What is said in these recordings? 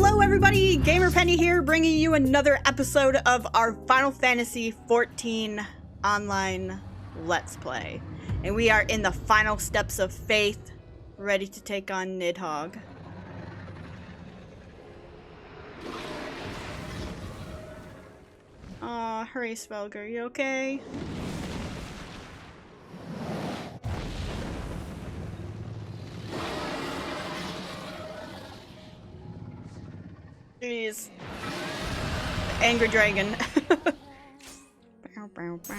Hello everybody, GamerPenny here, bringing you another episode of our Final Fantasy XIV online Let's Play. And we are in the final steps of faith, ready to take on Nidhogg. Aw, hurry Svelger, you okay? Jeez. Angry dragon. Bow, bow, bow.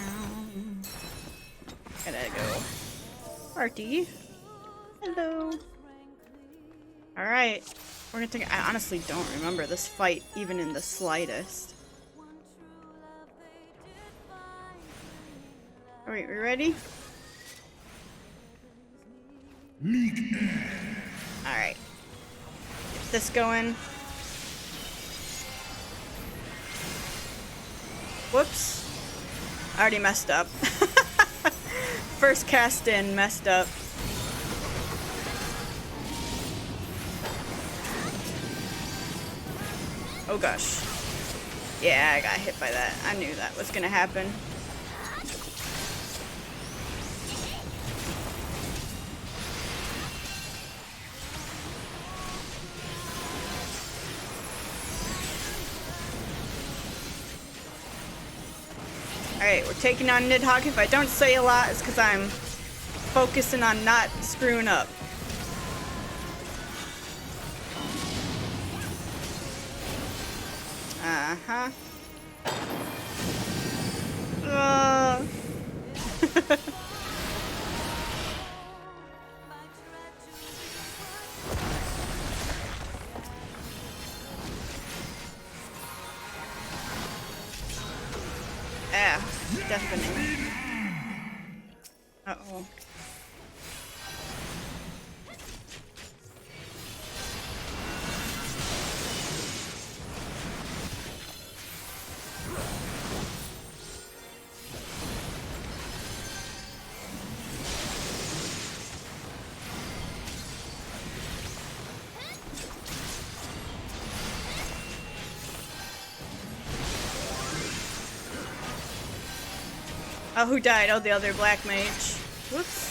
Gotta go. Artie. Hello. Alright. We're gonna take. I honestly don't remember this fight even in the slightest. Alright, we ready? Alright. Get this going. Whoops. I already messed up. First cast in, messed up. Oh gosh. Yeah, I got hit by that. I knew that was gonna happen. Alright, we're taking on Nidhogg. If I don't say a lot, it's because I'm focusing on not screwing up. Uh-huh. Yeah, definitely. Uh-oh. Oh, who died? Oh, the other black mage. Whoops.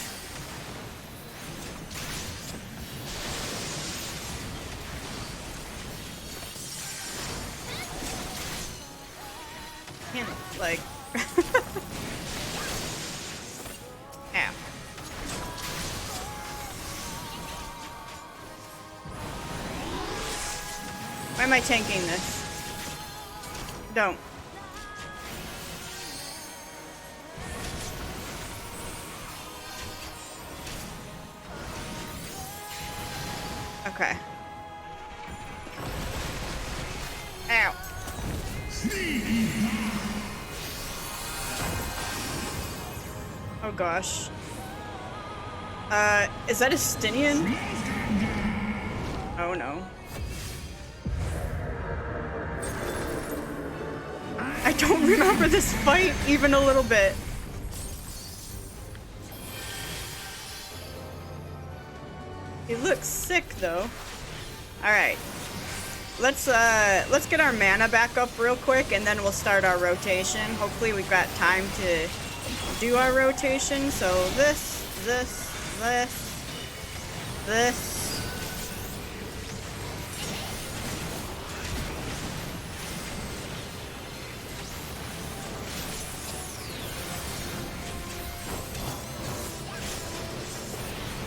Can't, like... Ow. Why am I tanking this? Don't. Okay. Ow. Oh gosh. Is that Estinien? Oh no. I don't remember this fight even a little bit. He looks sick though. Alright. Let's get our mana back up real quick and then we'll start our rotation. Hopefully we've got time to do our rotation. So this.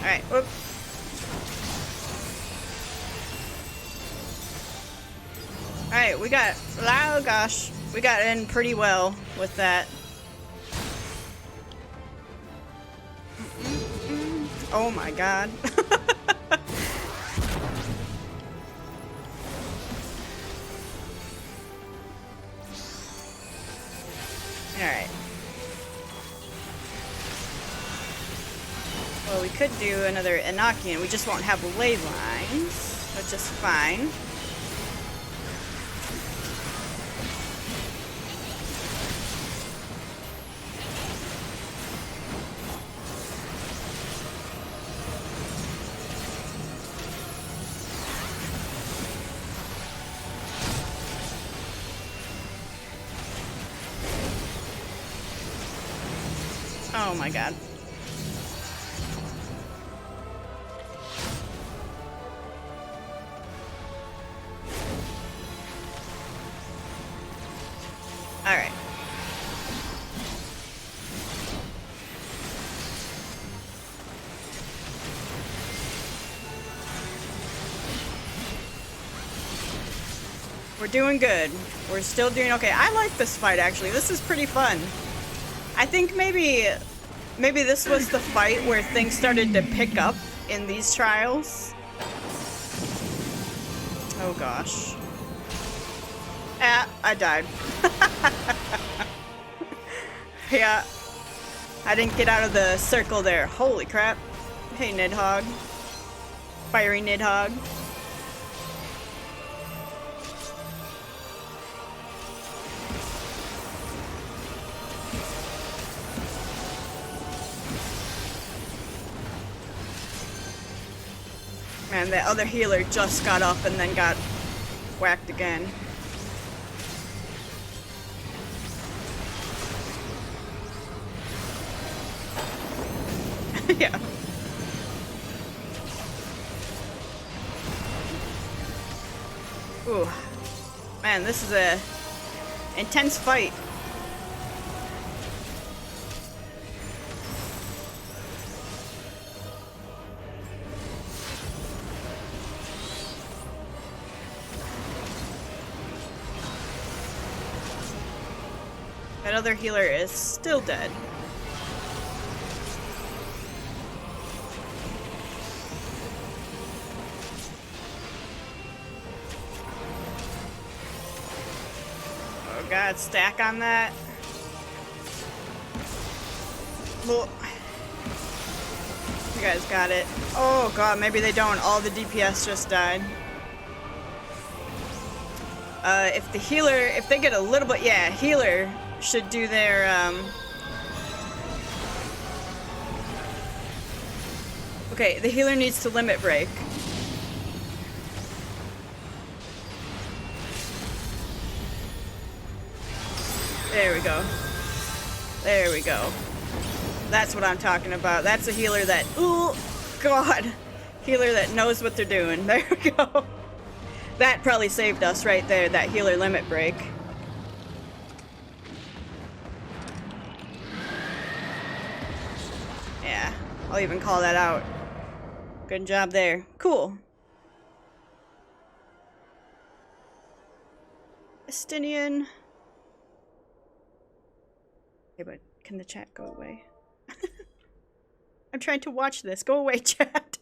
Alright, whoop. Alright, we got, oh gosh, we got in pretty well with that. Oh my god. Alright. Well, we could do another Enochian, we just won't have ley lines, which is fine. Oh my god. Alright. We're doing good. We're still doing okay. I like this fight, actually. This is pretty fun. I think maybe this was the fight where things started to pick up in these trials. Oh gosh. Ah, I died. Yeah. I didn't get out of the circle there. Holy crap. Hey, Nidhogg. Fiery Nidhogg. Man, the other healer just got up and then got whacked again. Yeah. Ooh. Man, this is a intense fight. That other healer is still dead. Oh god, stack on that. Well, you guys got it. Oh god, maybe they don't. All the DPS just died. If the healer, if they get a little bit, yeah, healer should do their, okay, the healer needs to limit break. There we go. There we go. That's what I'm talking about. That's a healer that, ooh, god. Healer that knows what they're doing. There we go. That probably saved us right there, that healer limit break. Yeah, I'll even call that out. Good job there. Cool. Estinien. Okay, but can the chat go away? I'm trying to watch this. Go away, chat.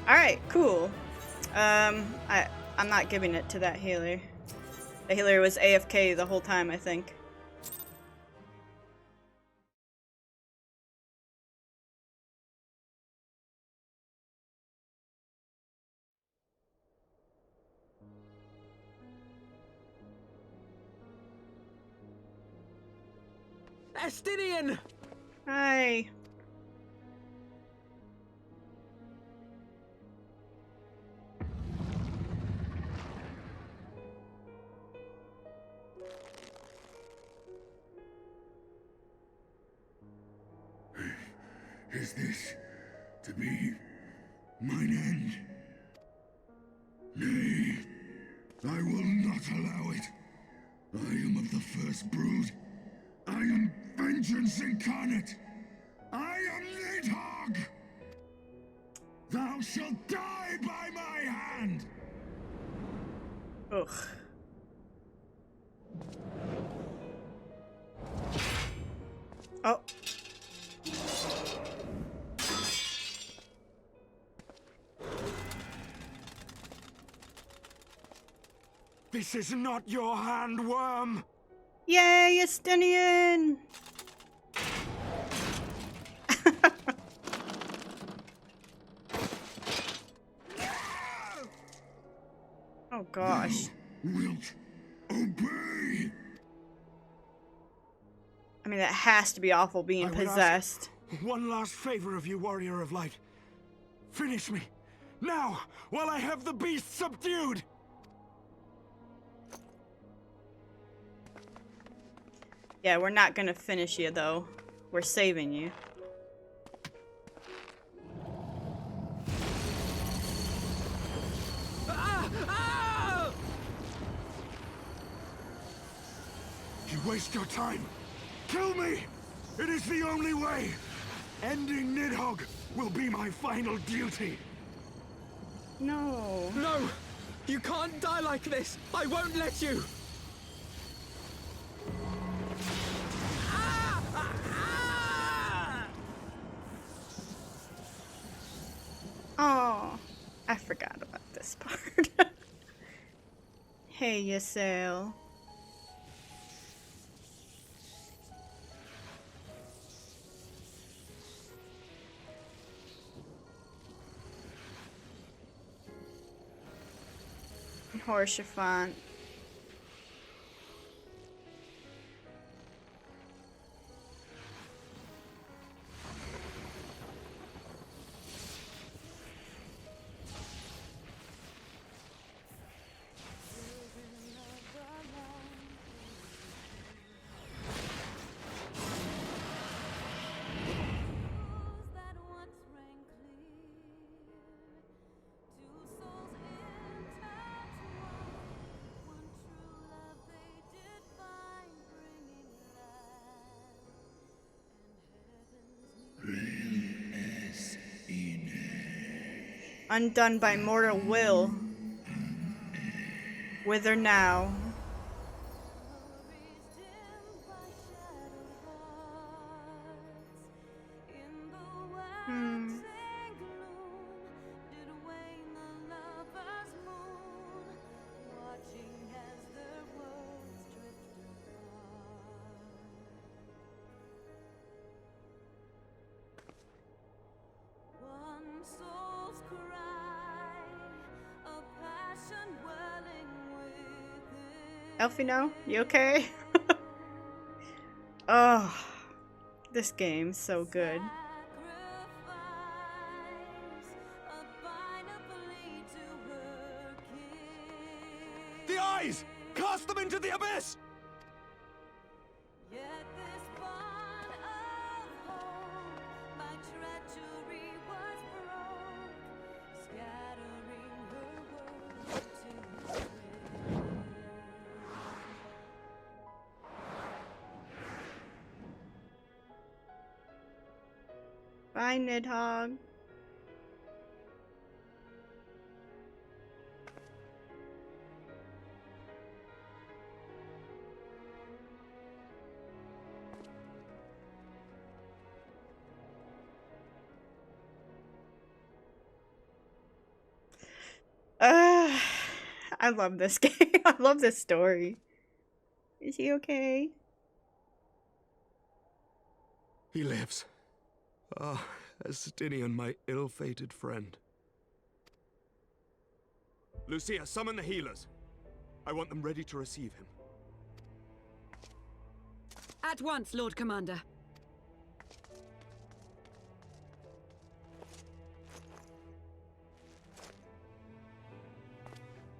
Alright, cool. I'm not giving it to that healer. The healer was AFK the whole time, I think. Estinien! Hi. Is this to be mine end? Nay, I will not allow it. I am of the first brood. I am vengeance incarnate. I am Nidhogg. Thou shalt die by my hand. Ugh. Oh. This is not your hand, worm! Yay, Estinien! Oh gosh. Thou wilt obey. I mean, that has to be awful being I would possessed. ask one last favor of you, warrior of light. Finish me, now, while I have the beast subdued! Yeah, we're not gonna finish you though. We're saving you. You waste your time. Kill me! It is the only way! Ending Nidhogg will be my final duty! No. No! You can't die like this! I won't let you! Oh, I forgot about this part. Hey, Ysael. Horsefant. Undone by mortal will. Wither now. Elfino, you okay? Oh, this game's so good. The eyes! Cast them into the abyss! Bye, Nidhogg. I love this game. I love this story. Is he okay? He lives. Ah, Estinien, my ill-fated friend. Lucia, summon the healers. I want them ready to receive him. At once, Lord Commander.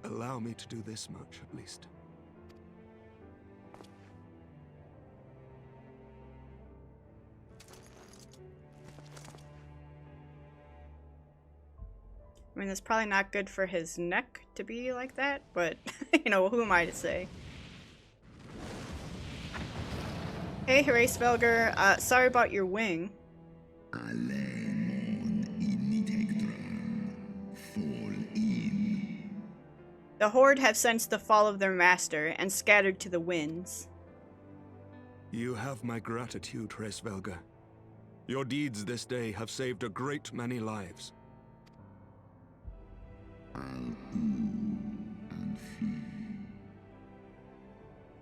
Allow me to do this much, at least. I mean, it's probably not good for his neck to be like that, but, you know, who am I to say? Hey, Heavensward, sorry about your wing. The Horde have sensed the fall of their master and scattered to the winds. You have my gratitude, Heavensward. Your deeds this day have saved a great many lives.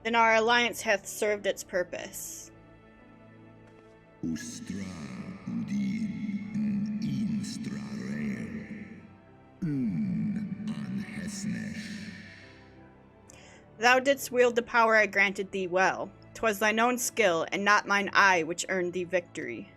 Then our alliance hath served its purpose. Thou didst wield the power I granted thee well. 'Twas thine own skill, and not mine eye, which earned thee victory.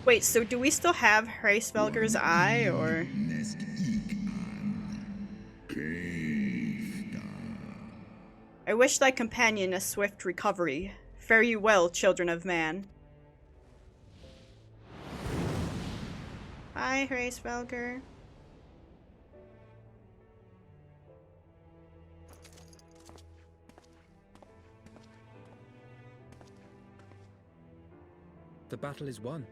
Wait, so do we still have Heavensward's eye, or...? I wish thy companion a swift recovery. Fare you well, children of man. Bye, Hraesvelgr. The battle is won.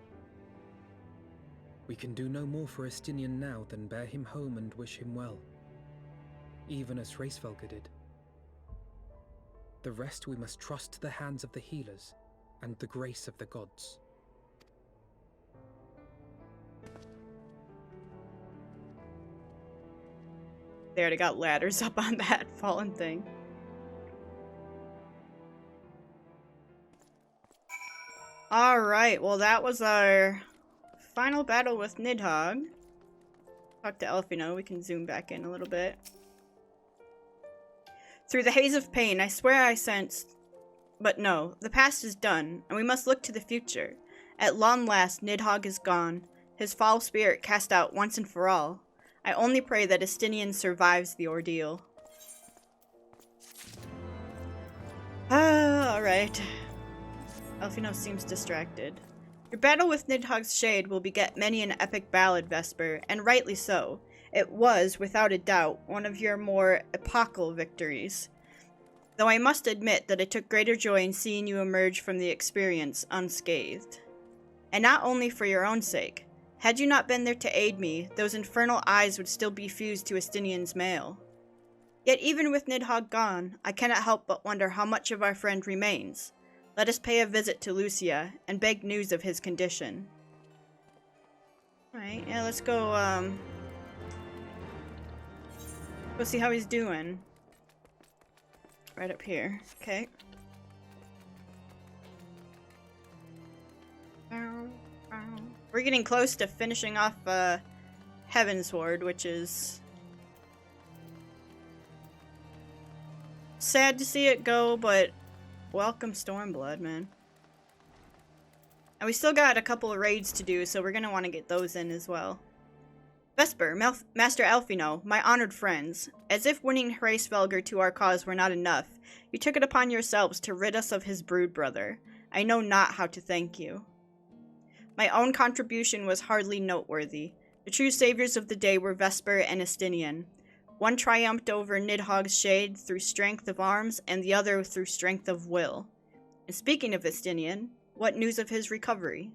We can do no more for Estinien now than bear him home and wish him well, even as Hraesvelgr did. The rest we must trust to the hands of the healers and the grace of the gods. They already got ladders up on that fallen thing. Alright, well that was our final battle with Nidhogg. Talk to Elfino, we can zoom back in a little bit. Through the haze of pain, I swear I sensed... But no, the past is done, and we must look to the future. At long last, Nidhogg is gone, his foul spirit cast out once and for all. I only pray that Estinien survives the ordeal. Alright. Elfino seems distracted. Your battle with Nidhogg's Shade will beget many an epic ballad, Vesper, and rightly so. It was, without a doubt, one of your more epochal victories. Though I must admit that I took greater joy in seeing you emerge from the experience unscathed. And not only for your own sake. Had you not been there to aid me, those infernal eyes would still be fused to Estinien's mail. Yet even with Nidhogg gone, I cannot help but wonder how much of our friend remains. Let us pay a visit to Lucia, and beg news of his condition. Alright, yeah, let's go, go see how he's doing. Right up here, okay. We're getting close to finishing off, Heavensward, which is... sad to see it go, but welcome Stormblood, man. And we still got a couple of raids to do, so we're gonna want to get those in as well. Vesper, Master Elfino, my honored friends, as if winning Hraesvelgr to our cause were not enough, you took it upon yourselves to rid us of his brood brother. I know not how to thank you. My own contribution was hardly noteworthy. The true saviors of the day were Vesper and Estinien. One triumphed over Nidhogg's Shade through strength of arms, and the other through strength of will. And speaking of Estinien, what news of his recovery?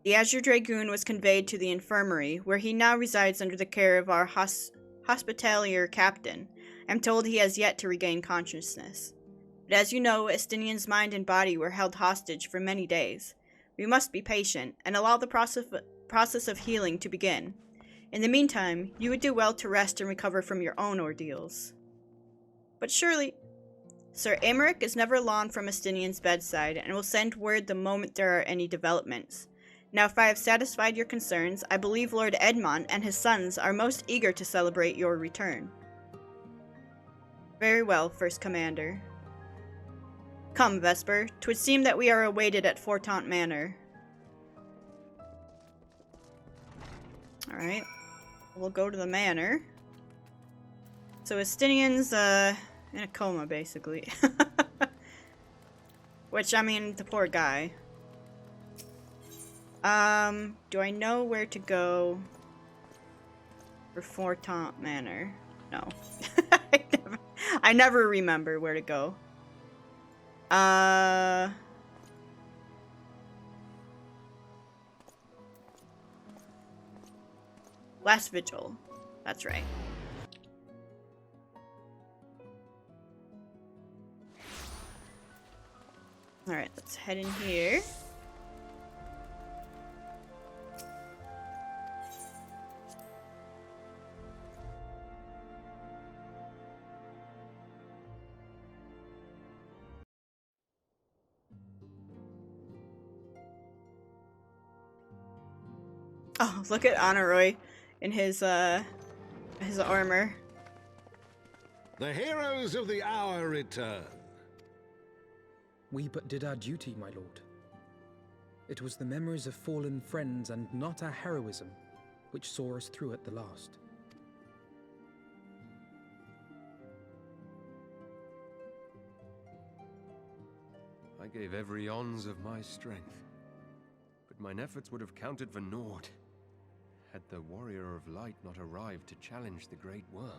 The Azure Dragoon was conveyed to the infirmary, where he now resides under the care of our hospitalier captain. I am told he has yet to regain consciousness. But as you know, Estinien's mind and body were held hostage for many days. We must be patient, and allow the process of healing to begin. In the meantime, you would do well to rest and recover from your own ordeals. But surely... Sir Aymeric is never long from Estinien's bedside, and will send word the moment there are any developments. Now, if I have satisfied your concerns, I believe Lord Edmond and his sons are most eager to celebrate your return. Very well, First Commander. Come, Vesper. 'Twould seem that we are awaited at Fortemps Manor. Alright. We'll go to the manor. So Estinien's, in a coma, basically. Which, I mean, the poor guy. Do I know where to go for Fortemps Manor? No. I never remember where to go. Last Vigil. That's right. Alright, let's head in here. Oh, look at Honoroi in his armor. The heroes of the hour return. We but did our duty, my lord. It was the memories of fallen friends and not our heroism which saw us through at the last. I gave every ounce of my strength, but mine efforts would have counted for naught had the Warrior of Light not arrived to challenge the Great Worm.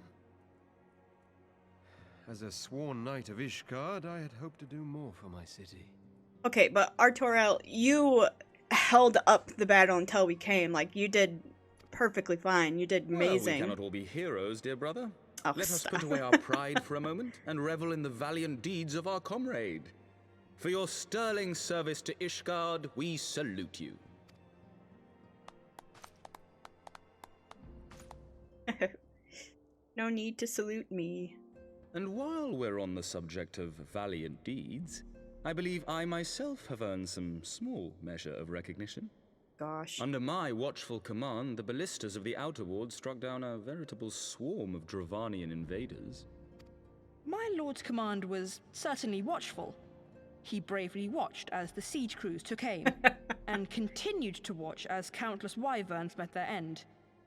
As a sworn knight of Ishgard, I had hoped to do more for my city. Okay, but Artorel, you held up the battle until we came. Like, you did perfectly fine. You did amazing. Well, we cannot all be heroes, dear brother. Oh, Let us put away our pride for a moment and revel in the valiant deeds of our comrade. For your sterling service to Ishgard, we salute you. No need to salute me. And while we're on the subject of valiant deeds, I believe I myself have earned some small measure of recognition. Gosh. Under my watchful command, the ballistas of the Outer Ward struck down a veritable swarm of Dravanian invaders. My lord's command was certainly watchful. He bravely watched as the siege crews took aim, and continued to watch as countless wyverns met their end.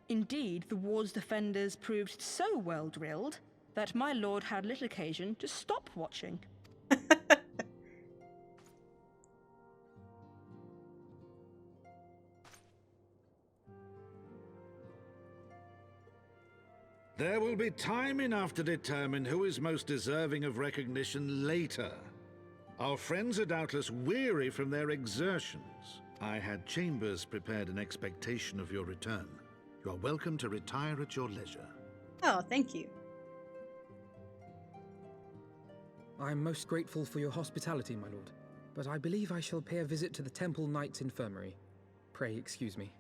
Indeed, the ward's defenders proved so well drilled that my lord had little occasion to stop watching. There will be time enough to determine who is most deserving of recognition later. Our friends are doubtless weary from their exertions. I had chambers prepared in expectation of your return. You are welcome to retire at your leisure. Oh, thank you. I am most grateful for your hospitality, my lord, but I believe I shall pay a visit to the Temple Knight's Infirmary. Pray excuse me.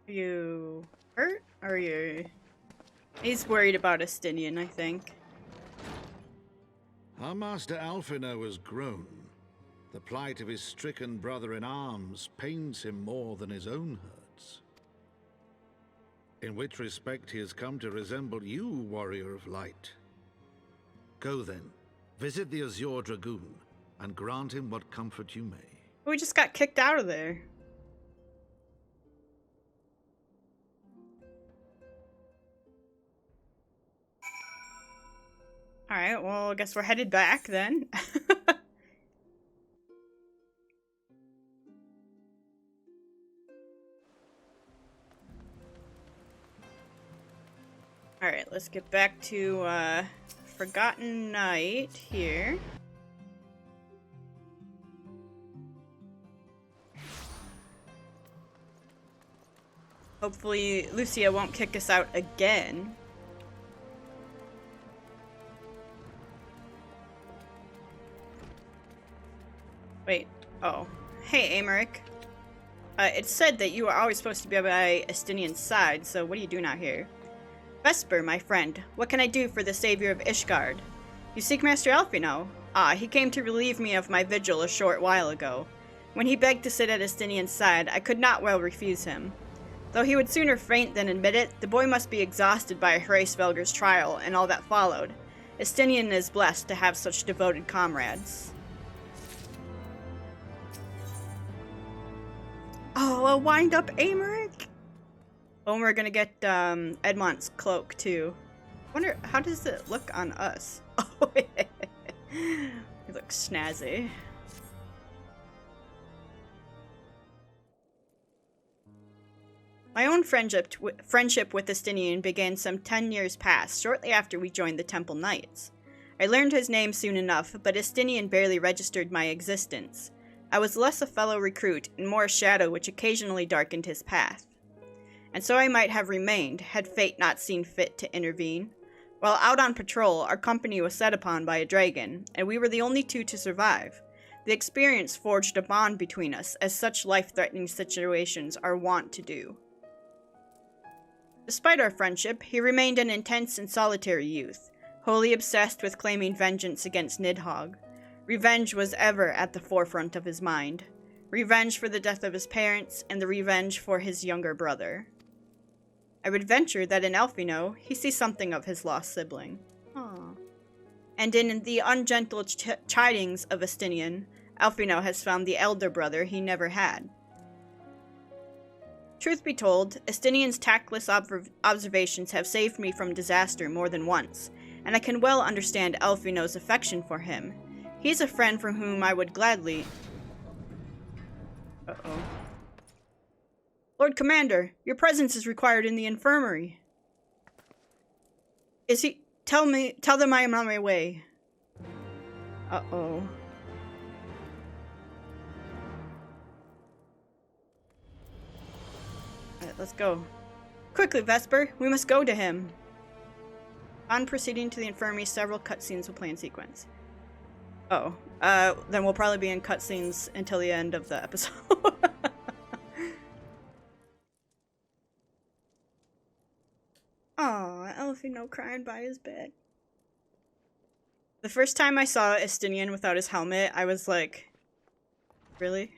Are you hurt? Or are you... He's worried about Estinien, I think. Our master Alphino has grown. The plight of his stricken brother-in-arms pains him more than his own hurts. In which respect he has come to resemble you, Warrior of Light. Go then, visit the Azure Dragoon, and grant him what comfort you may. We just got kicked out of there. Alright, well, I guess we're headed back then. Alright, let's get back to, Forgotten Night here. Hopefully Lucia won't kick us out again. Wait, oh. Hey, Amaric. It said that you were always supposed to be by Estinien's side, so what are you doing out here? Vesper, my friend, what can I do for the savior of Ishgard? You seek Master Alphino? Ah, he came to relieve me of my vigil a short while ago. When he begged to sit at Estinien's side, I could not well refuse him. Though he would sooner faint than admit it, the boy must be exhausted by Hraesvelgur's trial and all that followed. Estinien is blessed to have such devoted comrades. Oh, a wind-up Amaric? Oh, and we're gonna get Edmont's cloak too. Wonder, how does it look on us? Oh, it looks snazzy. My own friendship with Estinien began some 10 years past, shortly after we joined the Temple Knights. I learned his name soon enough, but Estinien barely registered my existence. I was less a fellow recruit and more a shadow which occasionally darkened his path. And so I might have remained, had fate not seen fit to intervene. While out on patrol, our company was set upon by a dragon, and we were the only two to survive. The experience forged a bond between us, as such life-threatening situations are wont to do. Despite our friendship, he remained an intense and solitary youth, wholly obsessed with claiming vengeance against Nidhogg. Revenge was ever at the forefront of his mind. Revenge for the death of his parents, and the revenge for his younger brother. I would venture that in Alphino, he sees something of his lost sibling. Aww. And in the ungentle chidings of Estinien, Alphino has found the elder brother he never had. Truth be told, Estinien's tactless observations have saved me from disaster more than once, and I can well understand Alphino's affection for him. He's a friend from whom I would gladly... Uh-oh. Lord Commander, your presence is required in the infirmary. Is he... Tell them I am on my way. Uh-oh. Alright, let's go. Quickly, Vesper, we must go to him. On proceeding to the infirmary, several cutscenes will play in sequence. Oh, then we'll probably be in cutscenes until the end of the episode. Aw, Elfino crying by his bed. The first time I saw Estinien without his helmet, I was like, really?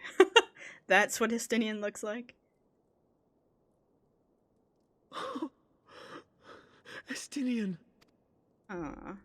That's what Estinien looks like? Estinien! Aww.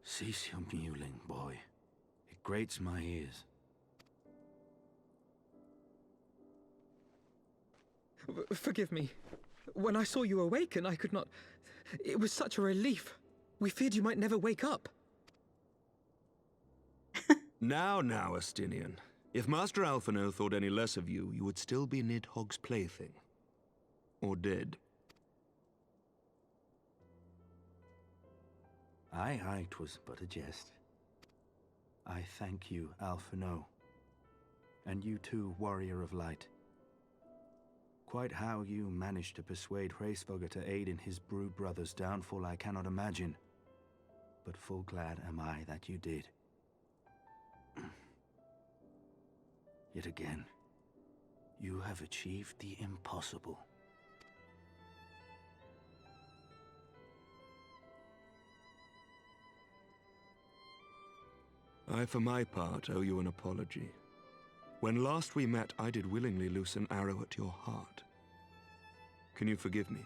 Cease your mewling, boy. It grates my ears. Forgive me. When I saw you awaken, I could not... It was such a relief. We feared you might never wake up. Now, Estinien. If Master Alphino thought any less of you, you would still be Nidhogg's plaything. Or dead. Aye, 'twas but a jest. I thank you, Alphino. And you too, Warrior of Light. Quite how you managed to persuade Hraesvelgr to aid in his brood brother's downfall I cannot imagine. But full glad am I that you did. Yet again, you have achieved the impossible. I, for my part, owe you an apology. When last we met, I did willingly loose an arrow at your heart. Can you forgive me?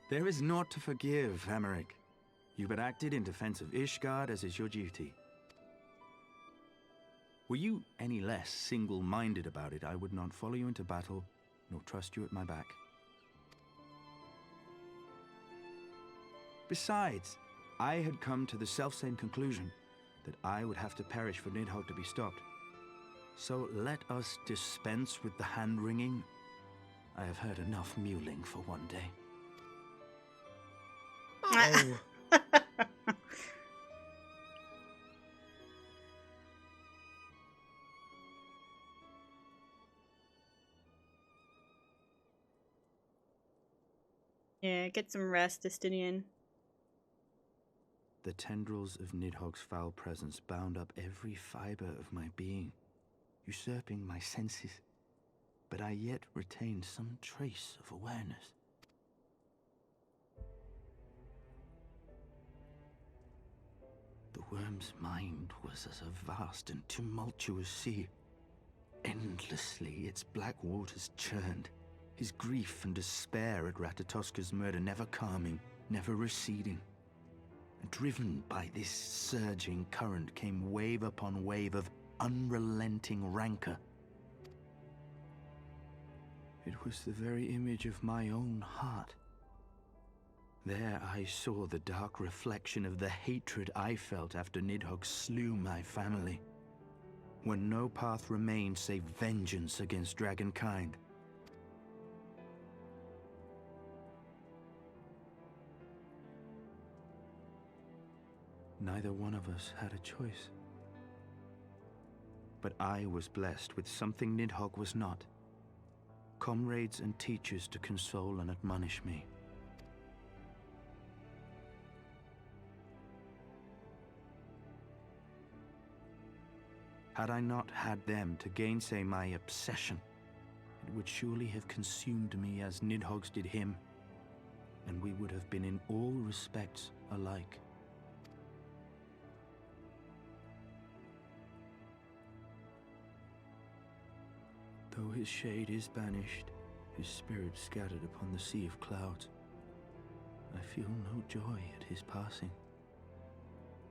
There is naught to forgive, Hameric. You but acted in defense of Ishgard as is your duty. Were you any less single-minded about it, I would not follow you into battle, nor trust you at my back. Besides, I had come to the selfsame conclusion that I would have to perish for Nidhogg to be stopped. So let us dispense with the hand-wringing. I have heard enough mewling for one day. Oh. Yeah, get some rest, Estinien. The tendrils of Nidhogg's foul presence bound up every fiber of my being, usurping my senses, but I yet retained some trace of awareness. The worm's mind was as a vast and tumultuous sea. Endlessly its black waters churned, his grief and despair at Ratatoska's murder never calming, never receding. And driven by this surging current came wave upon wave of unrelenting rancor. It was the very image of my own heart. There I saw the dark reflection of the hatred I felt after Nidhogg slew my family, when no path remained save vengeance against dragonkind. Neither one of us had a choice. But I was blessed with something Nidhogg was not. Comrades and teachers to console and admonish me. Had I not had them to gainsay my obsession, it would surely have consumed me as Nidhogg's did him, and we would have been in all respects alike. Though his shade is banished, his spirit scattered upon the sea of clouds. I feel no joy at his passing.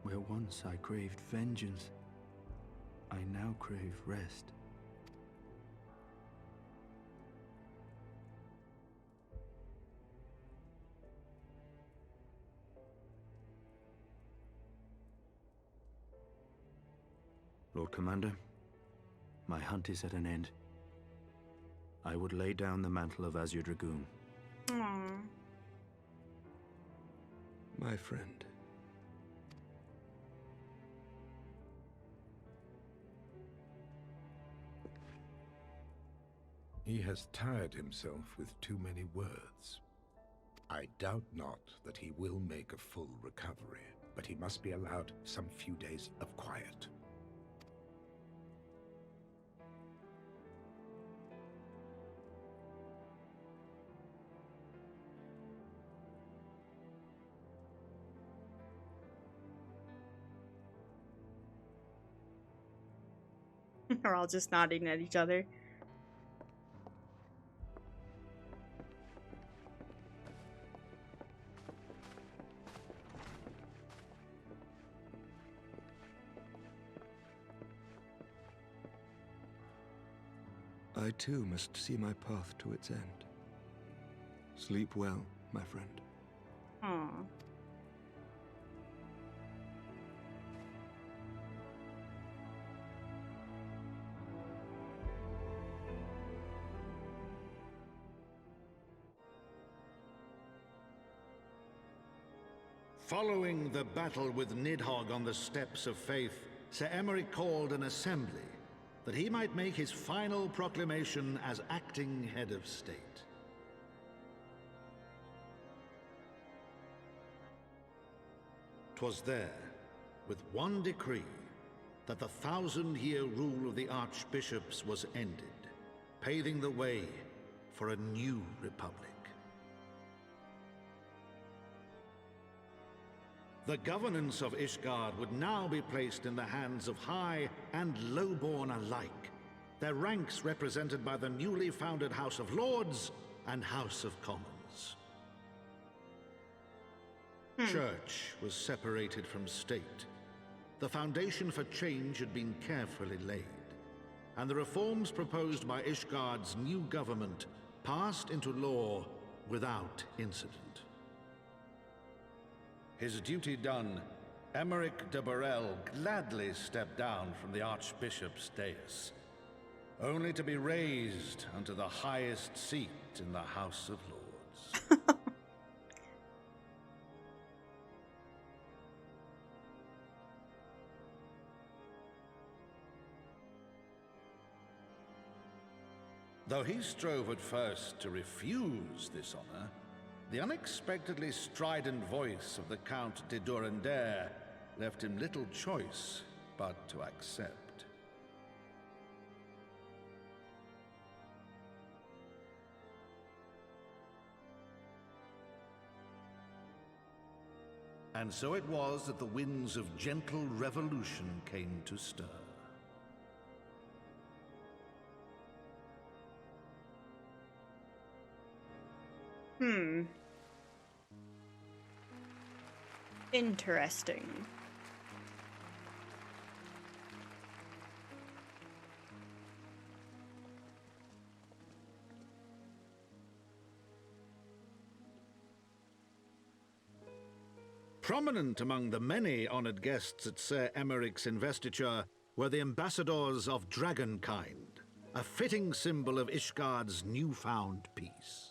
Where once I craved vengeance, I now crave rest. Lord Commander, my hunt is at an end. I would lay down the mantle of Azure Dragoon. Aww. My friend. He has tired himself with too many words. I doubt not that he will make a full recovery, but he must be allowed some few days of quiet. We're all just nodding at each other. I too must see my path to its end. Sleep well, my friend. Aww. Following the battle with Nidhogg on the Steps of Faith, Sir Emeric called an assembly that he might make his final proclamation as acting head of state. "'Twas there, with one decree, that the 1,000-year rule of the archbishops was ended, paving the way for a new republic. The governance of Ishgard would now be placed in the hands of high and lowborn alike, their ranks represented by the newly founded House of Lords and House of Commons. Church was separated from state. The foundation for change had been carefully laid, and the reforms proposed by Ishgard's new government passed into law without incident. His duty done, Emeric de Burrell gladly stepped down from the Archbishop's dais, only to be raised unto the highest seat in the House of Lords. Though he strove at first to refuse this honor, the unexpectedly strident voice of the Count de Durandare left him little choice but to accept. And so it was that the winds of gentle revolution came to stir. Interesting. Prominent among the many honored guests at Sir Emeric's investiture were the ambassadors of Dragonkind, a fitting symbol of Ishgard's newfound peace.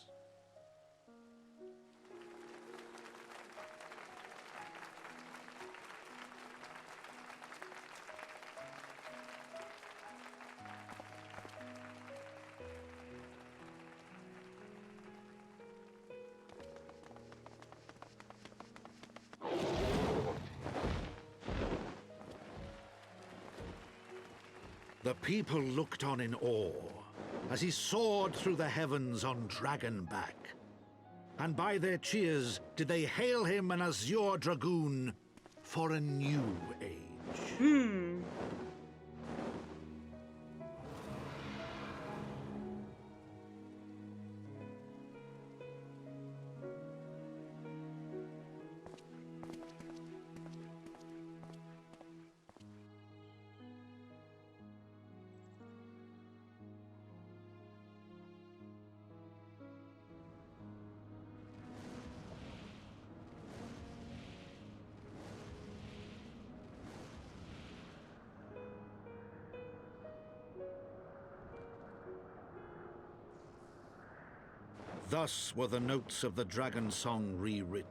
The people looked on in awe as he soared through the heavens on Dragonback. And by their cheers did they hail him an Azure Dragoon for a new age. Thus were the notes of the dragon song rewritten,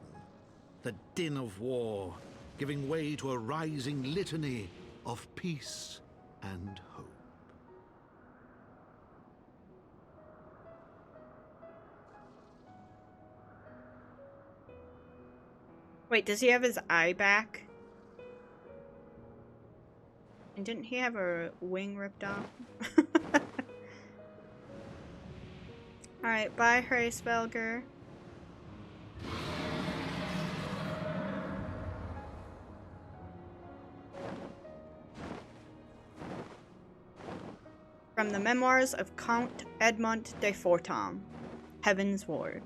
the din of war giving way to a rising litany of peace and hope. Wait, does he have his eye back? And didn't he have a wing ripped off? Alright, bye, Hraesvelgr. From the Memoirs of Count Edmond de Fortemps, Heavensward.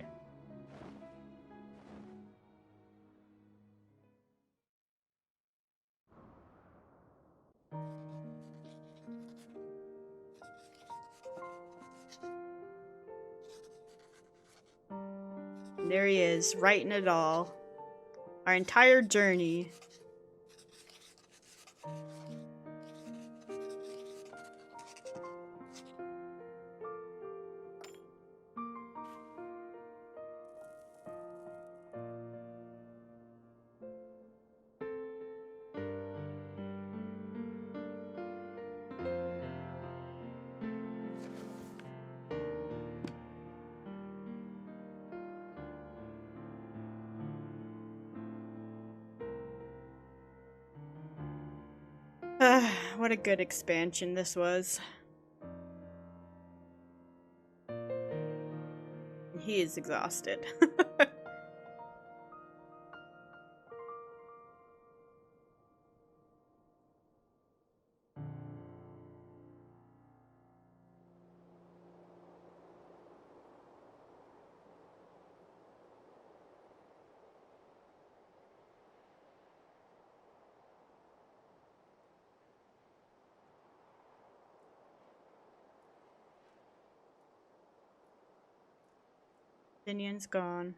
There he is, writing it all. Our entire journey. What a good expansion this was. He is exhausted. Estinien's gone.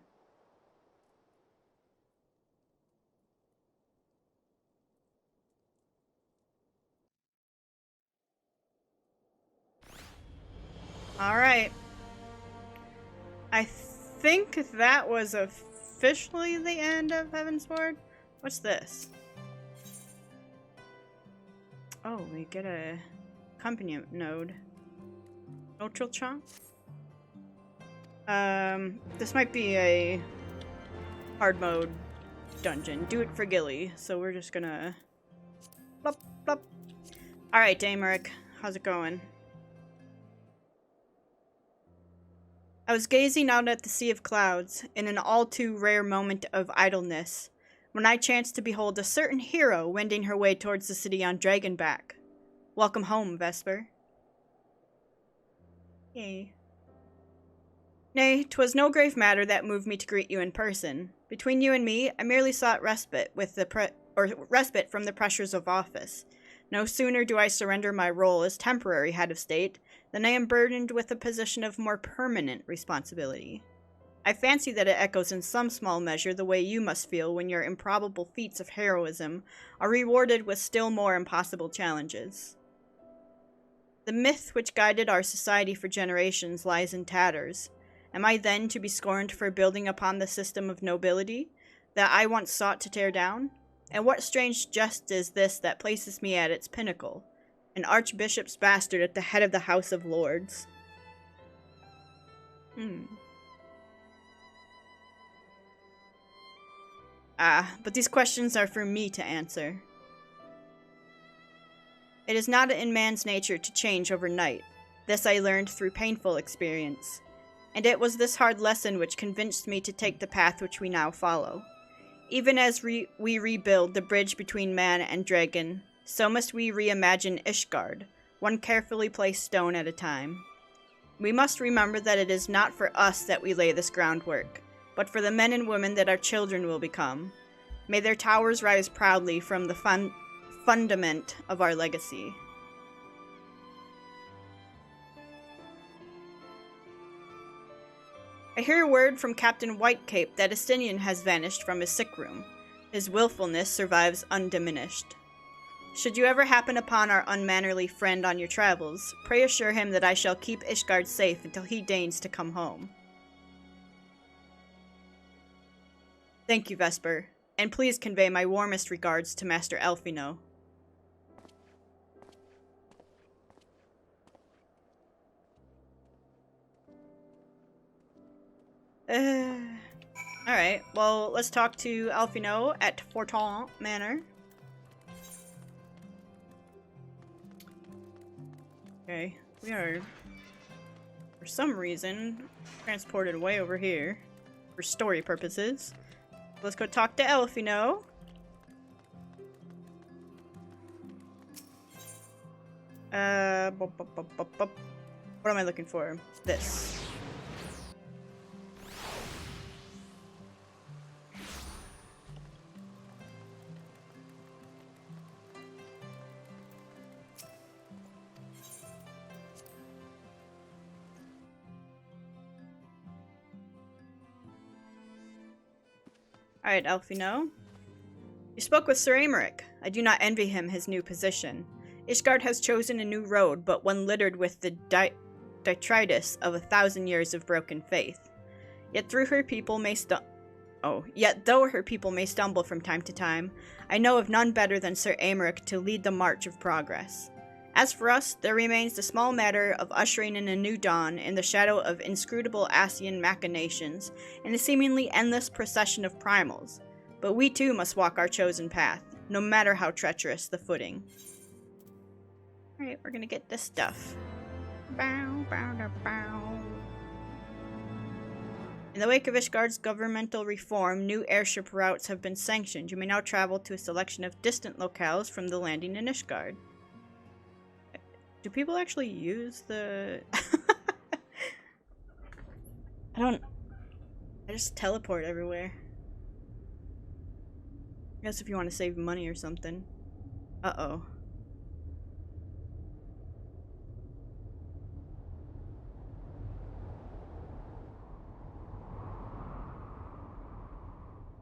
Alright. I think that was officially the end of Heavensward. What's this? Oh, we get a accompaniment node. Neutral chunk? This might be a hard mode dungeon. Do it for Gilly. So we're just gonna... Blop, blop. Alright, Daemeric. How's it going? I was gazing out at the sea of clouds, in an all-too-rare moment of idleness, when I chanced to behold a certain hero wending her way towards the city on Dragonback. Welcome home, Vesper. Yay. Nay, 'twas no grave matter that moved me to greet you in person. Between you and me, I merely sought respite respite from the pressures of office. No sooner do I surrender my role as temporary head of state than I am burdened with a position of more permanent responsibility. I fancy that it echoes in some small measure the way you must feel when your improbable feats of heroism are rewarded with still more impossible challenges. The myth which guided our society for generations lies in tatters. Am I then to be scorned for building upon the system of nobility that I once sought to tear down? And what strange jest is this that places me at its pinnacle, an archbishop's bastard at the head of the House of Lords? But these questions are for me to answer. It is not in man's nature to change overnight. This I learned through painful experience. And it was this hard lesson which convinced me to take the path which we now follow. Even as we rebuild the bridge between man and dragon, so must we reimagine Ishgard, one carefully placed stone at a time. We must remember that it is not for us that we lay this groundwork, but for the men and women that our children will become. May their towers rise proudly from the fundament of our legacy. I hear word from Captain Whitecape that Estinien has vanished from his sick room. His willfulness survives undiminished. Should you ever happen upon our unmannerly friend on your travels, pray assure him that I shall keep Ishgard safe until he deigns to come home. Thank you, Vesper. And please convey my warmest regards to Master Elfino. Alright, well, let's talk to Elfino at Fortemps Manor. Okay, we are, for some reason, transported way over here for story purposes. Let's go talk to Elfino. What am I looking for? This. Alright, Elfino. You spoke with Sir Aymeric. I do not envy him his new position. Ishgard has chosen a new road, but one littered with the detritus of 1,000 years of broken faith. Yet though her people may stumble from time to time, I know of none better than Sir Aymeric to lead the march of progress. As for us, there remains the small matter of ushering in a new dawn in the shadow of inscrutable Ascian machinations and a seemingly endless procession of primals. But we too must walk our chosen path, no matter how treacherous the footing. Alright, we're gonna get this stuff. Bow, bow, da, bow. In the wake of Ishgard's governmental reform, new airship routes have been sanctioned. You may now travel to a selection of distant locales from the landing in Ishgard. Do people actually use the... I just teleport everywhere. I guess if you want to save money or something. Uh-oh.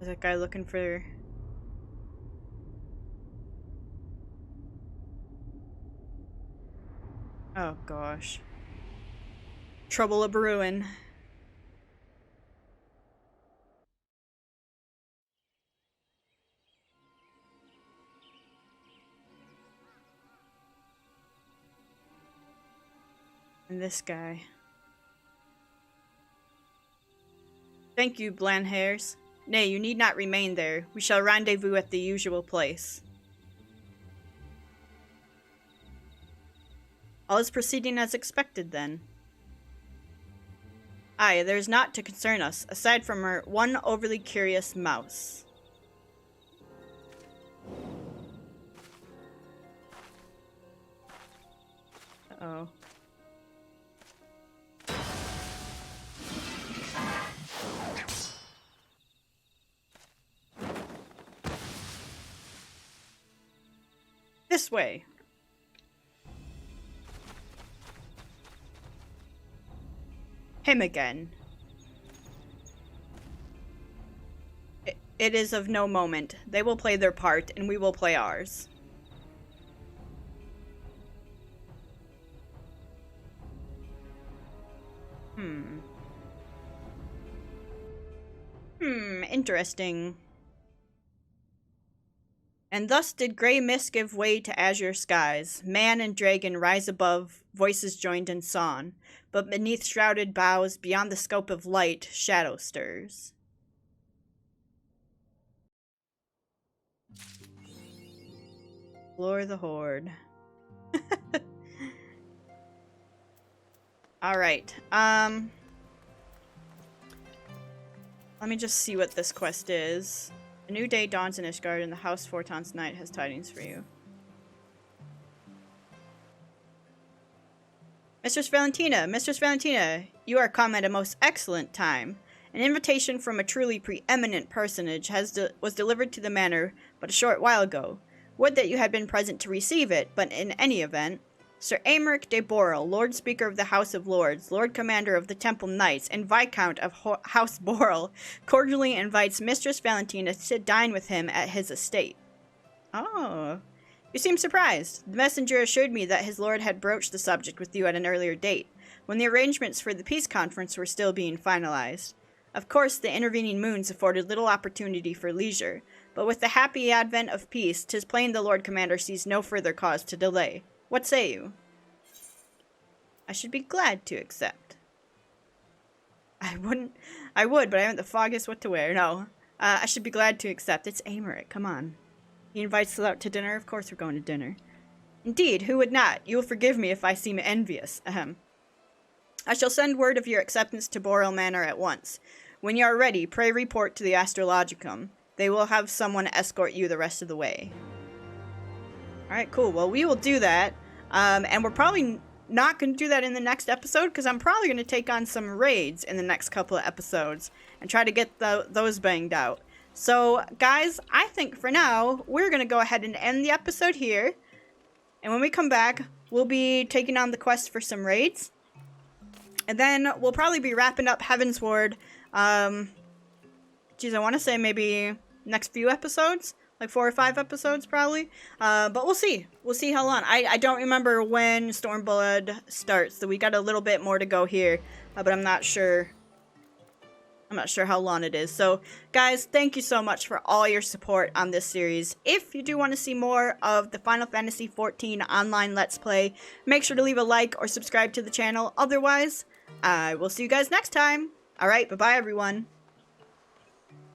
Is that guy looking for... Oh gosh. Trouble a-brewing. And this guy. Thank you, bland hairs. Nay, you need not remain there. We shall rendezvous at the usual place. All is proceeding as expected, then. Aye, there is naught to concern us, aside from our one overly curious mouse. Uh-oh. This way. Him again. It is of no moment. They will play their part, and we will play ours. Interesting. And thus did grey mist give way to azure skies. Man and dragon rise above, voices joined in song. But beneath shrouded boughs, beyond the scope of light, shadow stirs. Explore the Horde. Alright, let me just see what this quest is. A new day dawns in Ishgard, and the House Fortemps Knight has tidings for you. Mistress Valentina, you are come at a most excellent time. An invitation from a truly preeminent personage was delivered to the manor but a short while ago. Would that you had been present to receive it, but in any event, Sir Aymeric de Borel, Lord Speaker of the House of Lords, Lord Commander of the Temple Knights, and Viscount of House Borel, cordially invites Mistress Valentina to dine with him at his estate. Oh. You seem surprised. The messenger assured me that his lord had broached the subject with you at an earlier date, when the arrangements for the peace conference were still being finalized. Of course, the intervening moons afforded little opportunity for leisure, but with the happy advent of peace, 'tis plain the Lord Commander sees no further cause to delay. What say you? I should be glad to accept. I would, but I haven't the foggiest what to wear. No. I should be glad to accept. It's Aymeric, come on. He invites us out to dinner. Of course we're going to dinner. Indeed, who would not? You will forgive me if I seem envious. Ahem. I shall send word of your acceptance to Boreal Manor at once. When you are ready, pray report to the Astrologicum. They will have someone escort you the rest of the way. Alright, cool. Well, we will do that. And we're probably not going to do that in the next episode, because I'm probably going to take on some raids in the next couple of episodes and try to get those banged out. So, guys, I think for now, we're going to go ahead and end the episode here. And when we come back, we'll be taking on the quest for some raids. And then we'll probably be wrapping up Heavensward. Geez, I want to say maybe next few episodes. Like 4 or 5 episodes, probably. But we'll see. We'll see how long. I don't remember when Stormblood starts. So we got a little bit more to go here. But I'm not sure. I'm not sure how long it is. So, guys, thank you so much for all your support on this series. If you do want to see more of the Final Fantasy XIV online Let's Play, make sure to leave a like or subscribe to the channel. Otherwise, I will see you guys next time. Alright, bye-bye, everyone.